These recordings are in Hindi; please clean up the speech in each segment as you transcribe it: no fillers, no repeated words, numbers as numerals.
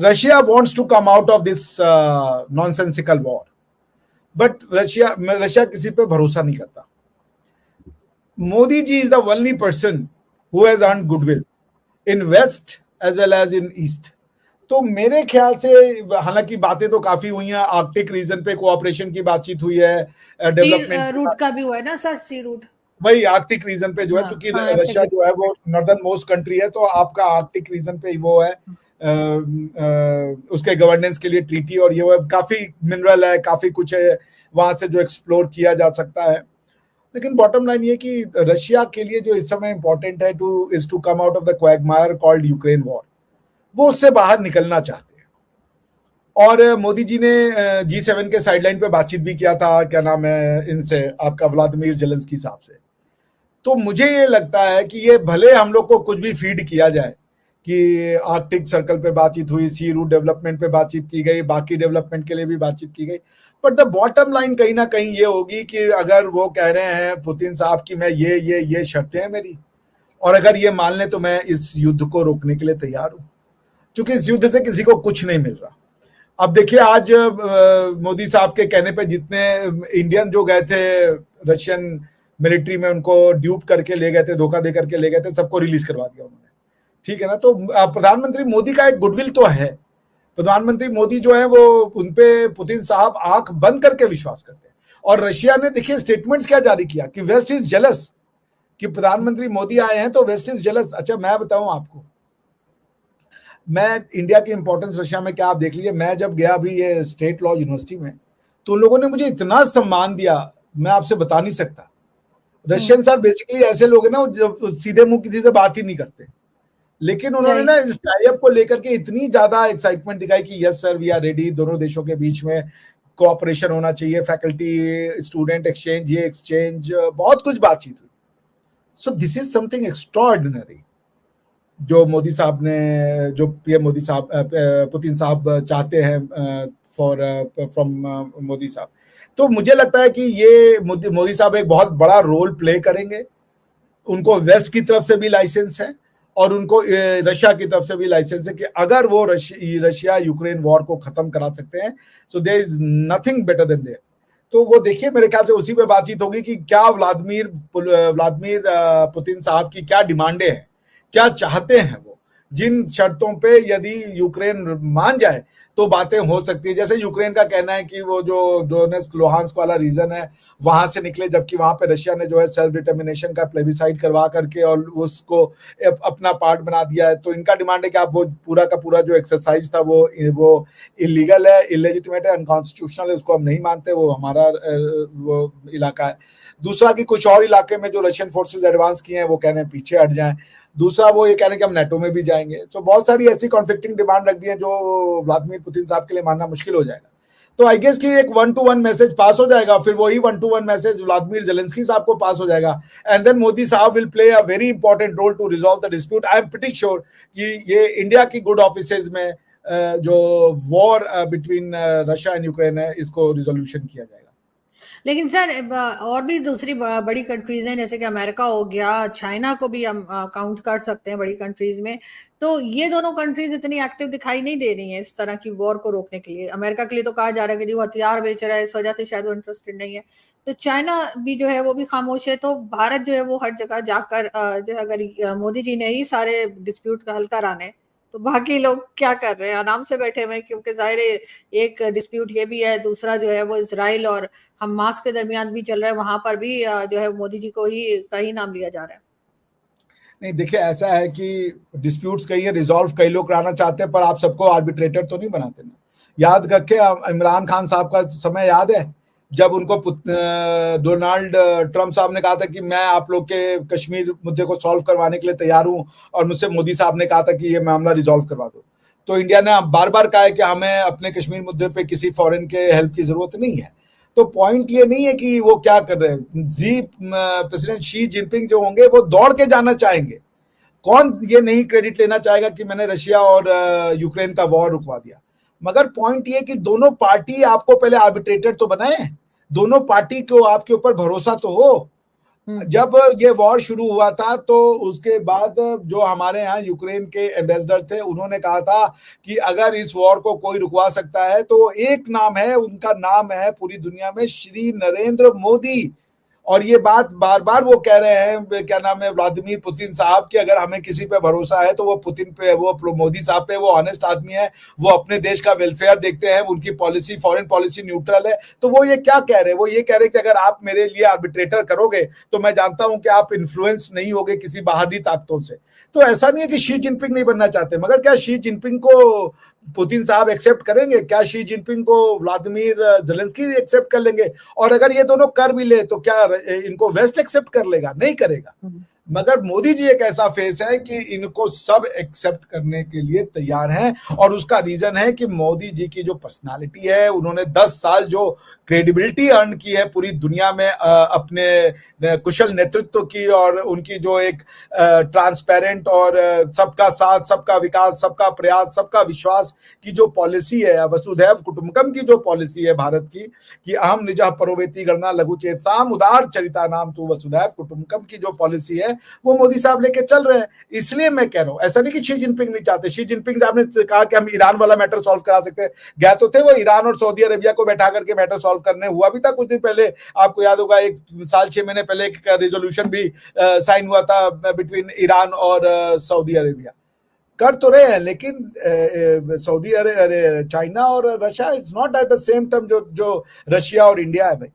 Russia wants to come out of this nonsensical war, but Russia किसी पे भरोसा नहीं करता. Modi ji is the only person who has earned goodwill in west as well as in east. तो मेरे ख्याल से, हालांकि बातें तो काफी हुई हैं, आर्कटिक रीजन पे कोऑपरेशन की बातचीत हुई है, डेवलपमेंट रूट का भी हुआ है ना सर, सी रूट, वही आर्कटिक रीजन पे जो है, क्योंकि रशिया जो है वो नॉर्दर्न मोस्ट कंट्री है, तो आपका आर्कटिक रीजन पे वो है, उसके गवर्नेंस के लिए ट्रीटी, और ये वो काफी मिनरल है, काफी कुछ है वहां से जो एक्सप्लोर किया जा सकता है. लेकिन बॉटम लाइन ये कि रशिया के लिए जो इस समय इंपॉर्टेंट है is to come out of the quagmire called Ukraine war. वो उससे बाहर निकलना चाहते हैं. और मोदी जी ने G7 के साइडलाइन पे बातचीत भी किया था, क्या नाम है इनसे, आपका व्लादिमीर जेलेंस्की साहब से. तो मुझे ये लगता है कि ये भले हम लोग को कुछ भी फीड किया जाए कि आर्कटिक सर्कल पे बातचीत हुई, सी रूट डेवलपमेंट पे बातचीत की गई, बाकी डेवलपमेंट के लिए भी बातचीत की गई, बट द बॉटम लाइन कहीं ना कहीं ये होगी कि अगर वो कह रहे हैं पुतिन साहब कि मैं ये शर्तें हैं मेरी, और अगर ये मान लें तो मैं इस युद्ध को रोकने के लिए तैयार हूं, क्योंकि इस युद्ध से किसी को कुछ नहीं मिल रहा. अब देखिए, आज मोदी साहब के कहने पे जितने इंडियन जो गए थे रशियन मिलिट्री में, उनको ड्यूप करके ले गए थे, धोखा दे करके ले गए थे, सबको रिलीज करवा दिया उन्होंने. ठीक है ना. तो प्रधानमंत्री मोदी का एक गुडविल तो है. प्रधानमंत्री मोदी जो है वो उनपे पुतिन साहब आंख बंद करके विश्वास करते हैं. और रशिया ने देखिए स्टेटमेंट्स क्या जारी किया कि वेस्ट इज जेलस, कि प्रधानमंत्री मोदी आए हैं तो वेस्ट इज जेलस. अच्छा, मैं बताऊं आपको, मैं इंडिया की इंपॉर्टेंस रशिया में क्या, आप देख लीजिए. मैं जब गया अभी ये स्टेट लॉ यूनिवर्सिटी में, तो उन लोगों ने मुझे इतना सम्मान दिया, मैं आपसे बता नहीं सकता. रशियन सर बेसिकली ऐसे लोग हैं ना जो सीधे मुंह किसी से बात ही नहीं करते, लेकिन उन्होंने ना इस टाइप को लेकर के इतनी ज्यादा एक्साइटमेंट दिखाई कि yes sir we are ready, दोनों देशों के बीच में कोऑपरेशन होना चाहिए, फैकल्टी स्टूडेंट एक्सचेंज, ये एक्सचेंज, बहुत कुछ बातचीत हुई. So this is something extraordinary जो मोदी साहब ने, जो पीएम मोदी साहब, पुतिन साहब चाहते हैं फ्रॉम मोदी साहब. तो मुझे लगता है कि ये मोदी साहब एक बहुत बड़ा रोल प्ले करेंगे. उनको वेस्ट की तरफ से भी लाइसेंस है और उनको रशिया की तरफ से भी लाइसेंस है कि अगर वो रशिया यूक्रेन वॉर को खत्म करा सकते हैं, so there is nothing better than there. तो वो देखिए, मेरे ख्याल से उसी पे बातचीत होगी कि क्या व्लादिमीर पुतिन साहब की क्या डिमांडें हैं, क्या चाहते हैं वो, जिन शर्तों पे यदि यूक्रेन मान जाए तो बातें हो सकती है. जैसे यूक्रेन का कहना है कि वो जो डोनेस्क लुहांस्क वाला रीजन है वहां से निकले, जबकि वहां पे रशिया ने जो है सेल्फ डिटर्मिनेशन का प्लेबिसाइड करवा करके और उसको अपना पार्ट बना दिया है. तो इनका डिमांड है कि आप वो पूरा का पूरा जो एक्सरसाइज था वो इलीगल है, इलेजिटिमेट है, अनकॉन्स्टिट्यूशनल है, उसको हम नहीं मानते, वो हमारा वो इलाका है. दूसरा कि कुछ और इलाके में जो रशियन फोर्सेज एडवांस किए हैं वो कहने पीछे हट जाएं. दूसरा वो ये कहने कि हम नेटो में भी जाएंगे. तो बहुत सारी ऐसी कॉन्फ्लिक्टिंग डिमांड रख दी है जो व्लादिमीर पुतिन साहब के लिए मानना मुश्किल हो जाएगा. तो आई गेस कि एक 1-to-1 मैसेज पास हो जाएगा, फिर वही 1-to-1 मैसेज व्लादिमीर जेलेंस्की साहब को पास हो जाएगा, एंड देन मोदी साहब will play a very important role to resolve the dispute. I am pretty sure कि ये इंडिया की गुड ऑफिसेज में जो war between Russia and Ukraine है, इसको रिजोल्यूशन किया जाएगा. लेकिन सर और भी दूसरी बड़ी कंट्रीज हैं, जैसे कि अमेरिका हो गया, चाइना को भी हम काउंट कर सकते हैं बड़ी कंट्रीज में. तो ये दोनों कंट्रीज इतनी एक्टिव दिखाई नहीं दे रही हैं इस तरह की वॉर को रोकने के लिए. अमेरिका के लिए तो कहा जा रहा है कि वो हथियार बेच रहा है, इस वजह से शायद वो इंटरेस्टेड नहीं है. तो चाइना भी जो है वो भी खामोश है. तो भारत जो है वो हर जगह जाकर जो है, अगर मोदी जी ने ही सारे डिस्प्यूट का हल कराने, तो बाकी लोग क्या कर रहे हैं, आराम से बैठे हुए. क्योंकि जाहिर है एक डिस्प्यूट ये भी है, दूसरा जो है वो इजराइल और हमास के दरमियान भी चल रहा है, वहां पर भी जो है मोदी जी को ही का ही नाम लिया जा रहा है. नहीं देखिए, ऐसा है कि डिस्प्यूट्स कई है, रिजॉल्व कई लोग कराना चाहते हैं, पर आप सबको आर्बिट्रेटर तो नहीं बनाते ना. याद रखे, इमरान खान साहब का समय याद है जब उनको डोनाल्ड ट्रंप साहब ने कहा था कि मैं आप लोग के कश्मीर मुद्दे को सॉल्व करवाने के लिए तैयार हूं, और मुझसे मोदी साहब ने कहा था कि ये मामला रिजॉल्व करवा दो. तो इंडिया ने बार बार कहा है कि हमें अपने कश्मीर मुद्दे पे किसी फॉरेन के हेल्प की जरूरत नहीं है. तो पॉइंट ये नहीं है कि वो क्या कर रहे हैं. प्रेसिडेंट शी जिनपिंग जो होंगे वो दौड़ के जाना चाहेंगे. कौन ये नहीं क्रेडिट लेना चाहेगा कि मैंने रशिया और यूक्रेन का वॉर रुकवा दिया. मगर पॉइंट ये कि दोनों पार्टी आपको पहले आर्बिट्रेटर तो बनाए, दोनों पार्टी को आपके ऊपर भरोसा तो हो. जब ये वॉर शुरू हुआ था तो उसके बाद जो हमारे यहाँ यूक्रेन के एम्बेसडर थे उन्होंने कहा था कि अगर इस वॉर को कोई रुकवा सकता है तो एक नाम है, उनका नाम है पूरी दुनिया में श्री नरेंद्र मोदी। और ये बात बार बार वो कह रहे हैं, क्या नाम है, व्लादिमीर पुतिन साहब, कि अगर हमें किसी पे भरोसा है तो वो पुतिन पे, वो मोदी साहब पे। वो ऑनेस्ट आदमी है, वो अपने देश का वेलफेयर देखते हैं, उनकी पॉलिसी, फॉरेन पॉलिसी न्यूट्रल है। तो वो ये क्या कह रहे हैं, वो ये कह रहे हैं कि अगर आप मेरे लिए आर्बिट्रेटर करोगे तो मैं जानता हूं कि आप इन्फ्लुएंस नहीं होगे किसी बाहरी ताकतों से। तो ऐसा नहीं है कि शी जिनपिंग नहीं बनना चाहते, मगर क्या शी जिनपिंग को पुतिन साहब एक्सेप्ट करेंगे? क्या शी जिनपिंग को व्लादिमीर जेलेंस्की एक्सेप्ट कर लेंगे? और अगर ये दोनों कर भी ले तो क्या इनको वेस्ट एक्सेप्ट कर लेगा? नहीं करेगा। मगर मोदी जी एक ऐसा फेस है कि इनको सब एक्सेप्ट करने के लिए तैयार हैं। और उसका रीजन है कि मोदी जी की जो पर्सनालिटी है, उन्होंने 10 साल जो क्रेडिबिलिटी अर्न की है पूरी दुनिया में अपने कुशल नेतृत्व की, और उनकी जो एक ट्रांसपेरेंट और सबका साथ, सबका विकास, सबका प्रयास, सबका विश्वास की जो पॉलिसी है, वसुधैव कुटुंबकम की जो पॉलिसी है भारत की, कि अहम निजः परोवेति गणना लघु चेतसाम उदार चरिता नाम तू वसुधैव कुटुंबकम की जो पॉलिसी है वो मोदी साहब लेके चल रहे हैं। इसलिए मैं कह रहा हूं, ऐसा नहीं कि शी जिनपिंग नहीं चाहते। शी जिनपिंग साहब ने कहा कि हम ईरान वाला मैटर सॉल्व करा सकते हैं, गए तो थे वो ईरान और सऊदी अरेबिया को बैठा करके मैटर सॉल्व करने। हुआ भी था कुछ दिन पहले, आपको याद होगा, 1 साल 6 महीने पहले एक रेजोल्यूशन भी साइन हुआ था बिटवीन ईरान और सऊदी अरेबिया। कर तो रहे हैं, लेकिन सऊदी अरे चाइना और Russia, it's not at the same time जो रशिया और इंडिया है भाई।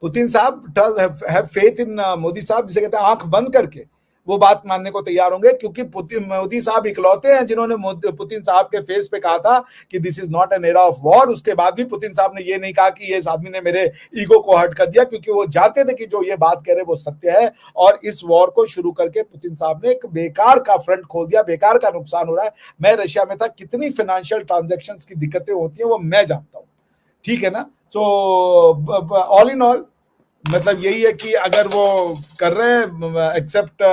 पुतिन साहब हैव फेथ इन मोदी साहब, जिसे कहते हैं आंख बंद करके वो बात मानने को तैयार होंगे, क्योंकि मोदी साहब इकलौते हैं जिन्होंने पुतिन साहब के फेस पे कहा था कि this is not an era of war. उसके बाद भी पुतिन साहब ने ये नहीं कहा कि ये इस आदमी ने मेरे ईगो को हर्ट कर दिया, क्योंकि वो जानते थे कि जो ये बात कह रहे वो सत्य है। और इस वॉर को शुरू करके पुतिन साहब ने एक बेकार का फ्रंट खोल दिया, बेकार का नुकसान हो रहा है। मैं रशिया में था, कितनी फाइनेंशियल ट्रांजेक्शन की दिक्कतें होती है वो मैं जानता हूँ, ठीक है ना। सो ऑल इन ऑल मतलब यही है कि अगर वो कर रहे हैं एक्सेप्ट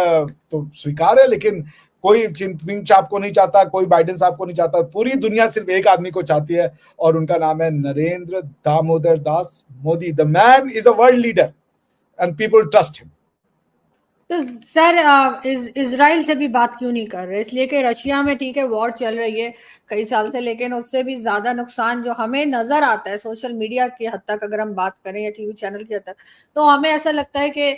तो स्वीकार है, लेकिन कोई जिनपिंग साहब को नहीं चाहता, कोई बाइडेन साहब को नहीं चाहता। पूरी दुनिया सिर्फ एक आदमी को चाहती है और उनका नाम है Narendra Damodar Das Modi. The man is a world leader and people trust him. तो सर इजराइल से भी बात क्यों नहीं कर रहे? इसलिए कि रशिया में ठीक है वॉर चल रही है कई साल से, लेकिन उससे भी ज्यादा नुकसान जो हमें नजर आता है सोशल मीडिया की हद तक, अगर हम बात करें या टीवी चैनल की हद तक, तो हमें ऐसा लगता है कि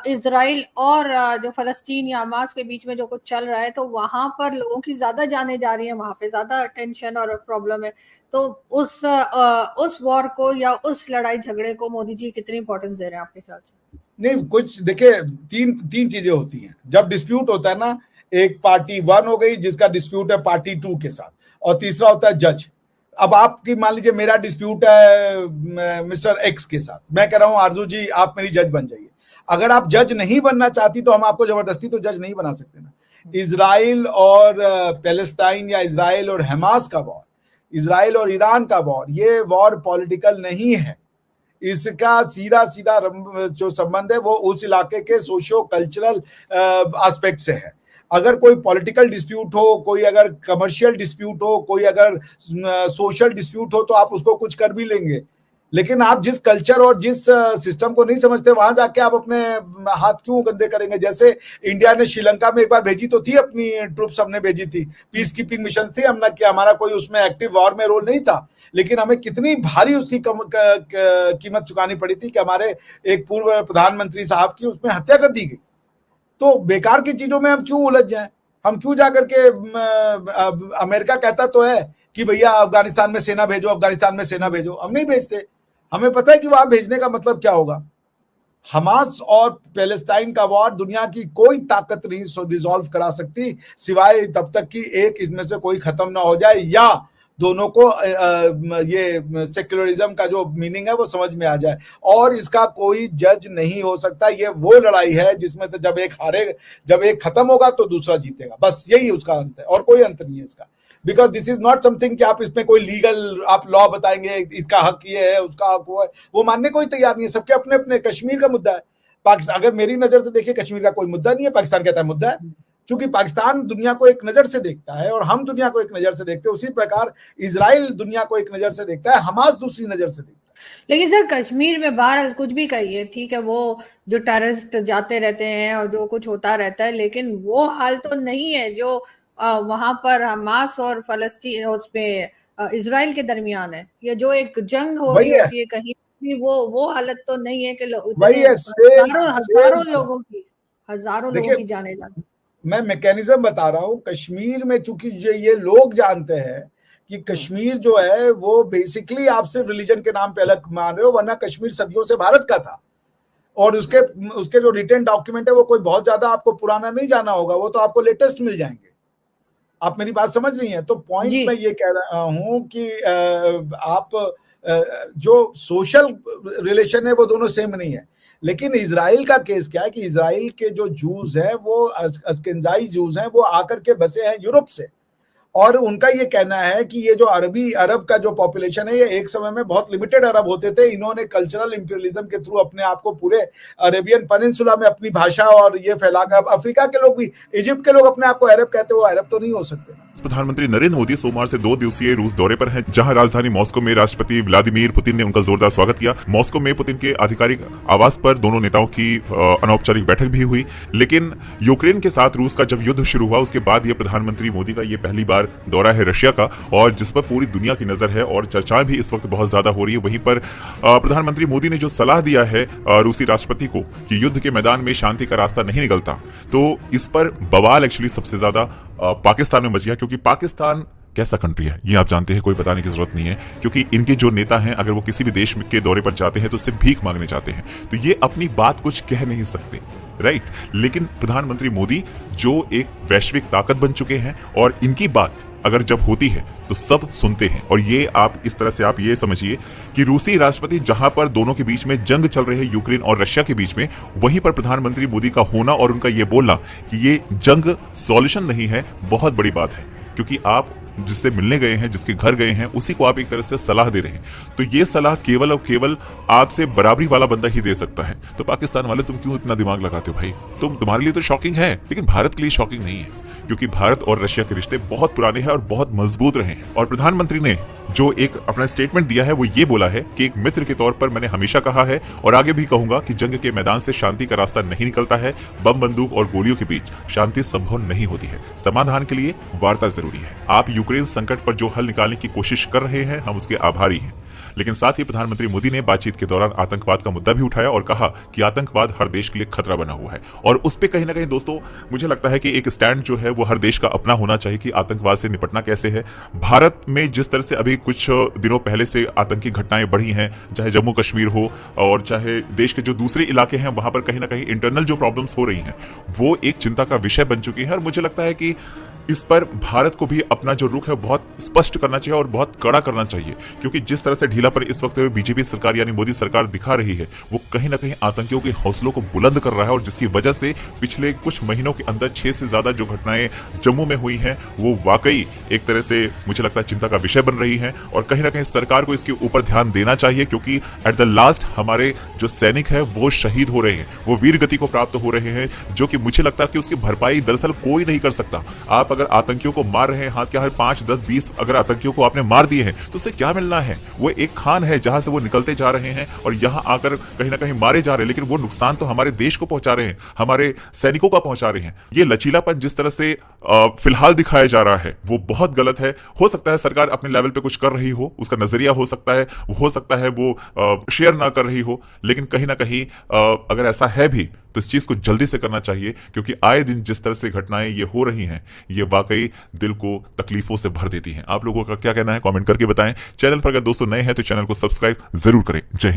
इजराइल और जो फलस्तीन या हमास के बीच में जो कुछ चल रहा है, तो वहां पर लोगों की ज्यादा जाने जा रही है, वहां पे ज्यादा टेंशन और प्रॉब्लम है। तो उस वॉर को या उस लड़ाई झगड़े को मोदी जी कितनी इंपॉर्टेंस दे रहे हैं आपके ख्याल से? नहीं, कुछ देखिए, तीन चीजें होती हैं जब डिस्प्यूट होता है ना। एक पार्टी 1 हो गई जिसका डिस्प्यूट है पार्टी 2 के साथ, और तीसरा होता है जज। अब आपकी मान लीजिए मेरा डिस्प्यूट है मिस्टर एक्स के साथ, मैं कह रहा हूं आरजू जी आप मेरी जज बन जाइए। अगर आप जज नहीं बनना चाहती तो हम आपको जबरदस्ती तो जज नहीं बना सकते ना। इजराइल और पैलेस्टाइन या इजराइल और हमास का वॉर, इजराइल और ईरान का वॉर, ये वॉर पॉलिटिकल नहीं है। इसका सीधा सीधा जो संबंध है वो उस इलाके के सोशियो कल्चरल एस्पेक्ट से है। अगर कोई पॉलिटिकल डिस्प्यूट हो, कोई अगर कमर्शियल डिस्प्यूट हो, कोई अगर सोशल डिस्प्यूट हो, तो आप उसको कुछ कर भी लेंगे। लेकिन आप जिस कल्चर और जिस सिस्टम को नहीं समझते वहां जाके आप अपने हाथ क्यों गंदे करेंगे? जैसे इंडिया ने श्रीलंका में एक बार भेजी तो थी अपनी ट्रूप्स, हमने भेजी थी, पीस कीपिंग मिशन थी, हमने किया, हमारा कोई उसमें एक्टिव वॉर में रोल नहीं था, लेकिन हमें कितनी भारी उसकी कीमत चुकानी पड़ी थी कि हमारे एक पूर्व प्रधानमंत्री साहब की उसमें हत्या कर दी गई। तो बेकार की चीजों में हम क्यों उलझ जाएं? हम क्यों जाकर के, अमेरिका कहता तो है कि भैया अफगानिस्तान में सेना भेजो, अफगानिस्तान में सेना भेजो, हम नहीं भेजते। हमें पता है कि वहां भेजने का मतलब क्या होगा। हमास और पैलेस्टाइन का वॉर दुनिया की कोई ताकत नहीं रिजॉल्व करा सकती, सिवाय तब तक कि एक इसमें से कोई खत्म ना हो जाए, या दोनों को ये सेक्युलरिज्म का जो मीनिंग है वो समझ में आ जाए। और इसका कोई जज नहीं हो सकता। ये वो लड़ाई है जिसमें से जब एक हारे, जब एक खत्म होगा तो दूसरा जीतेगा, बस यही उसका अंत है और कोई अंत नहीं है इसका। Because this is not something कि आप इसमें कोई लीगल आप लॉ बताएंगे, इसका हक ये है, उसका हक वो है, वो मानने कोई तैयार नहीं है। सबके अपने अपने, कश्मीर का मुद्दा है, पाकिस्तान, अगर मेरी नजर से देखिए कश्मीर का कोई मुद्दा नहीं है, पाकिस्तान कहता है मुद्दा है। क्योंकि पाकिस्तान दुनिया को एक नजर से देखता है और हम दुनिया को एक नजर से देखते हैं, उसी प्रकार इजराइल दुनिया को एक नजर से देखता है, हमास दूसरी नजर से देखता है। लेकिन सर कश्मीर में बहरहाल कुछ भी कहिए, ठीक है, वो जो टेररिस्ट जाते रहते हैं और जो कुछ होता रहता है, लेकिन वो हाल तो नहीं है जो वहां पर हमास और फलस्तीन उसमें इसराइल के दरमियान है, ये जो एक जंग हो रही वही है, होती है कहीं भी, वो हालत तो नहीं है कि वही इतने है, सेम हजारों सेम। हजारों लोगों देखिए, की जाने जाती। मैं मैकेनिज्म बता रहा हूँ। कश्मीर में चूंकि ये लोग जानते हैं कि हम्म। कश्मीर जो है वो बेसिकली आप सिर्फ रिलीजन के नाम पे अलग मान रहे हो, वरना कश्मीर सदियों से भारत का था। और उसके उसके जो रिटर्न डॉक्यूमेंट है वो कोई बहुत ज्यादा आपको पुराना नहीं जाना होगा, वो तो आपको लेटेस्ट मिल जाएंगे। आप मेरी बात समझ रही हैं? तो पॉइंट जी। मैं ये कह रहा हूं कि आप जो सोशल रिलेशन है वो दोनों सेम नहीं है। लेकिन इसराइल का केस क्या है कि इसराइल के जो जूस हैं वो अस्केंजाई जूस हैं, वो आकर के बसे हैं यूरोप से। और उनका ये कहना है कि ये जो अरब का जो पॉपुलेशन है, ये एक समय में बहुत लिमिटेड अरब होते थे। इन्होंने कल्चरल इंपीरियलिज्म के थ्रू अपने आप को पूरे अरेबियन पेनिनसुला में अपनी भाषा और ये फैलाकर, अफ्रीका के लोग भी, इजिप्ट के लोग अपने आप को अरब कहते हो, अरब तो नहीं हो सकते। प्रधानमंत्री नरेंद्र मोदी सोमवार से 2 दिवसीय रूस दौरे पर हैं, जहां राजधानी मॉस्को में राष्ट्रपति व्लादिमीर पुतिन ने उनका जोरदार स्वागत किया। मॉस्को में पुतिन के आधिकारिक आवास पर दोनों नेताओं की अनौपचारिक बैठक भी हुई। लेकिन यूक्रेन के साथ रूस का जब युद्ध शुरू हुआ उसके बाद ये प्रधानमंत्री मोदी का ये पहली बार दौरा है रशिया का, और जिस पर पूरी दुनिया की नजर है और चर्चाएं भी इस वक्त बहुत ज्यादा हो रही है। वहीं पर प्रधानमंत्री मोदी ने जो सलाह दिया है रूसी राष्ट्रपति को कि युद्ध के मैदान में शांति का रास्ता नहीं निकलता, तो इस पर बवाल एक्चुअली सबसे ज्यादा पाकिस्तान में मच गया, क्योंकि पाकिस्तान कैसा कंट्री है ये आप जानते हैं, कोई बताने की जरूरत नहीं है। क्योंकि इनके जो नेता हैं अगर वो किसी भी देश के दौरे पर जाते हैं तो उससे भीख मांगने जाते हैं, तो ये अपनी बात कुछ कह नहीं सकते, राइट। लेकिन प्रधानमंत्री मोदी जो एक वैश्विक ताकत बन चुके हैं और इनकी बात अगर जब होती है तो सब सुनते हैं। और ये आप इस तरह से आप ये समझिए कि रूसी राष्ट्रपति जहां पर दोनों के बीच में जंग चल रही है, यूक्रेन और रशिया के बीच में, वहीं पर प्रधानमंत्री मोदी का होना और उनका ये बोलना कि ये जंग सॉल्यूशन नहीं है, बहुत बड़ी बात है। क्योंकि आप जिससे मिलने गए हैं, जिसके घर गए हैं, उसी को आप एक तरह से सलाह दे रहे हैं, तो ये सलाह केवल और केवल आपसे बराबरी वाला बंदा ही दे सकता है। तो पाकिस्तान वाले तुम क्यों इतना दिमाग लगाते हो भाई? तुम्हारे लिए तो शॉकिंग है, लेकिन भारत के लिए शॉकिंग नहीं है, क्योंकि भारत और रशिया के रिश्ते बहुत पुराने हैं और बहुत मजबूत रहे हैं। और प्रधानमंत्री ने जो एक अपना स्टेटमेंट दिया है वो ये बोला है कि एक मित्र के तौर पर मैंने हमेशा कहा है और आगे भी कहूंगा कि जंग के मैदान से शांति का रास्ता नहीं निकलता है, बम बंदूक और गोलियों के बीच शांति संभव नहीं होती है, समाधान के लिए वार्ता जरूरी है। आप यूक्रेन संकट पर जो हल निकालने की कोशिश कर रहे हैं, हम उसके आभारी हैं। लेकिन साथ ही प्रधानमंत्री मोदी ने बातचीत के दौरान आतंकवाद का मुद्दा भी उठाया और कहा कि आतंकवाद हर देश के लिए खतरा बना हुआ है। और उस पर कहीं ना कहीं दोस्तों मुझे लगता है कि एक स्टैंड जो है वो हर देश का अपना होना चाहिए कि आतंकवाद से निपटना कैसे है। भारत में जिस तरह से अभी कुछ दिनों पहले से आतंकी घटनाएं बढ़ी हैं, चाहे जम्मू कश्मीर हो और चाहे देश के जो दूसरे इलाके हैं, वहां पर कहीं ना कहीं इंटरनल जो प्रॉब्लम्स हो रही हैं वो एक चिंता का विषय बन चुकी है। और मुझे लगता है कि इस पर भारत को भी अपना जो रुख है बहुत स्पष्ट करना चाहिए और बहुत कड़ा करना चाहिए, क्योंकि जिस तरह से ढीला पर इस वक्त बीजेपी सरकार यानी मोदी सरकार दिखा रही है वो कहीं ना कहीं आतंकियों के हौसलों को बुलंद कर रहा है, और जिसकी वजह से पिछले कुछ महीनों के अंदर 6 से ज्यादा जो घटनाएं जम्मू में हुई हैं वो वाकई एक तरह से मुझे लगता है चिंता का विषय बन रही है। और कहीं ना कहीं सरकार को इसके ऊपर ध्यान देना चाहिए, क्योंकि एट द लास्ट हमारे जो सैनिक है वो शहीद हो रहे हैं, वो वीर गति को प्राप्त हो रहे हैं, जो कि मुझे लगता है कि उसकी भरपाई दरअसल कोई नहीं कर सकता। आप अगर आतंकियों को मार रहे हैं, हाथ क्या है 5, 10, 20 अगर आतंकियों को आपने मार दिए हैं तो उससे क्या मिलना है? वो एक खान है जहां से वो निकलते जा रहे हैं और यहां आकर कहीं ना कहीं मारे जा रहे हैं, लेकिन वो नुकसान तो हमारे देश को पहुंचा रहे हैं, हमारे सैनिकों का पहुंचा रहे हैं। ये लचीलापन जिस तरह से फिलहाल दिखाया जा रहा है वो बहुत गलत है। हो सकता है सरकार अपने लेवल पे कुछ कर रही हो, उसका नजरिया हो सकता है वो शेयर ना कर रही हो, लेकिन कहीं ना कहीं अगर ऐसा है भी तो इस चीज को जल्दी से करना चाहिए, क्योंकि आए दिन जिस तरह से घटनाएं ये हो रही हैं ये वाकई दिल को तकलीफों से भर देती हैं। आप लोगों का क्या कहना है कमेंट करके बताएं। चैनल पर अगर दोस्तों नए हैं तो चैनल को सब्सक्राइब जरूर करें। जय हिंद।